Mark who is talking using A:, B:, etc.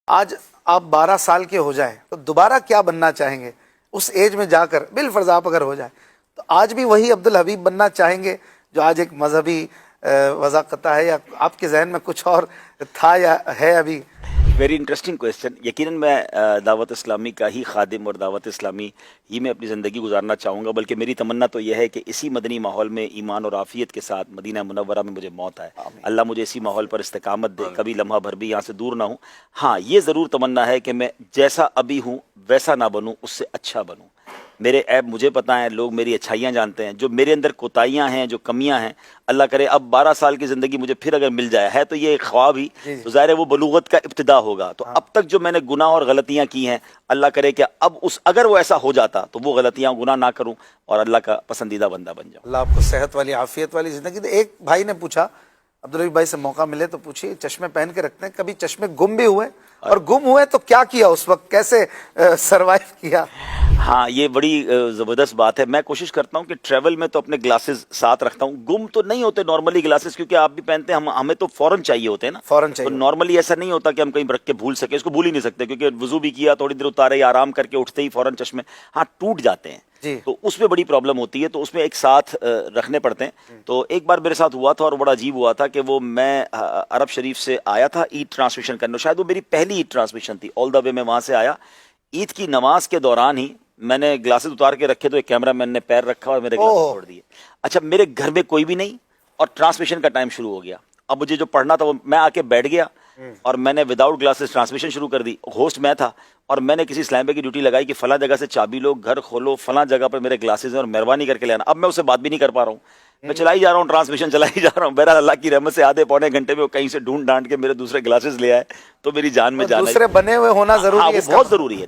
A: آج آپ 12 سال کے ہو جائیں تو دوبارہ کیا بننا چاہیں گے؟ اس ایج میں جا کر بالفرض آپ اگر ہو جائیں تو آج بھی وہی عبدالحبیب بننا چاہیں گے جو آج ایک مذہبی وضاقتہ ہے، یا آپ کے ذہن میں کچھ اور تھا یا ہے ابھی؟
B: Very interesting question. یقیناً میں دعوت اسلامی کا ہی خادم اور دعوت اسلامی ہی میں اپنی زندگی گزارنا چاہوں گا، بلکہ میری تمنا تو یہ ہے کہ اسی مدنی ماحول میں ایمان اور عافیت کے ساتھ مدینہ منورہ میں مجھے موت آئے. اللہ مجھے اسی ماحول پر استقامت دے، کبھی لمحہ بھر بھی یہاں سے دور نہ ہوں. ہاں، یہ ضرور تمنا ہے کہ میں جیسا ابھی ہوں ویسا نہ بنوں، اس سے اچھا بنوں. میرے عیب مجھے پتہ ہیں، لوگ میری اچھائیاں جانتے ہیں. جو میرے اندر کوتاہیاں ہیں، جو کمیاں ہیں، اللہ کرے اب 12 سال کی زندگی مجھے پھر اگر مل جائے، ہے تو یہ ایک خواب ہی، تو ظاہر ہے وہ بلوغت کا ابتدا ہوگا. تو اب تک جو میں نے گناہ اور غلطیاں کی ہیں، اللہ کرے کہ اب اگر وہ ایسا ہو جاتا تو وہ غلطیاں گناہ نہ کروں اور اللہ کا پسندیدہ بندہ بن جاؤں.
A: اللہ آپ کو صحت والی عافیت والی زندگی دے. ایک بھائی نے پوچھا، عبدالحبیب بھائی سے موقع ملے تو پوچھیے، چشمے پہن کے رکھتے ہیں، کبھی چشمے گم بھی ہوئے؟ اور گم ہوئے تو کیا کیا اس وقت، کیسے سروائیو کیا؟
B: ہاں، یہ بڑی زبردست بات ہے. میں کوشش کرتا ہوں کہ ٹریول میں تو اپنے گلاسز ساتھ رکھتا ہوں. گم تو نہیں ہوتے نارملی گلاسز، کیونکہ آپ بھی پہنتے ہیں، ہمیں تو فوراً چاہیے ہوتے ہیں نا.
A: فوراً
B: تو
A: چاہیے.
B: نارملی ایسا نہیں ہوتا کہ ہم کہیں رکھ کے بھول سکیں. اس کو بھول ہی نہیں سکتے، کیونکہ وضو بھی کیا، تھوڑی دیر اتارے یا آرام کر کے اٹھتے ہی فوراً چشمے ہاں ٹوٹ جاتے ہیں.
A: جی.
B: تو اس میں بڑی پرابلم ہوتی ہے، تو اس میں ایک ساتھ رکھنے پڑتے ہیں. تو ایک بار میرے ساتھ ہوا تھا اور بڑا عجیب ہوا تھا کہ وہ میں عرب شریف سے آیا تھا عید ٹرانسمیشن کرنے. شاید وہ میری پہلی عید ٹرانسمیشن تھی. آل دا وے میں وہاں سے آیا. عید کی نماز کے دوران ہی میں نے گلاسز اتار کے رکھے تو ایک کیمرہ مین نے پیر رکھا اور میرے گلاسز چھوڑ دیے. اچھا، میرے گھر میں کوئی بھی نہیں اور ٹرانسمیشن کا ٹائم شروع ہو گیا. اب مجھے جو پڑھنا تھا وہ میں آ کے بیٹھ گیا اور میں نے وداؤٹ گلاسز ٹرانسمیشن شروع کر دی. ہوسٹ میں تھا اور میں نے کسی اسلام بھائی کی ڈیوٹی لگائی کہ فلاں جگہ سے چابی لو، گھر کھولو، فلاں جگہ پر میرے گلاسز ہیں اور مہربانی کر کے لینا. اب میں اس سے بات بھی نہیں کر پا رہا ہوں، میں چلا ہی جا رہا ہوں، ٹرانسمیشن چلا ہی جا رہا ہوں. بہرحال اللہ کی رحمت سے آدھے پونے گھنٹے میں وہ کہیں سے ڈھونڈ ڈانٹ کے میرے دوسرے گلاسز لے آئے تو میری جان میں جان آئی.
A: دوسرے بنے ہوئے ہونا ضروری ہے.
B: ہاں، وہ بہت ضروری ہے.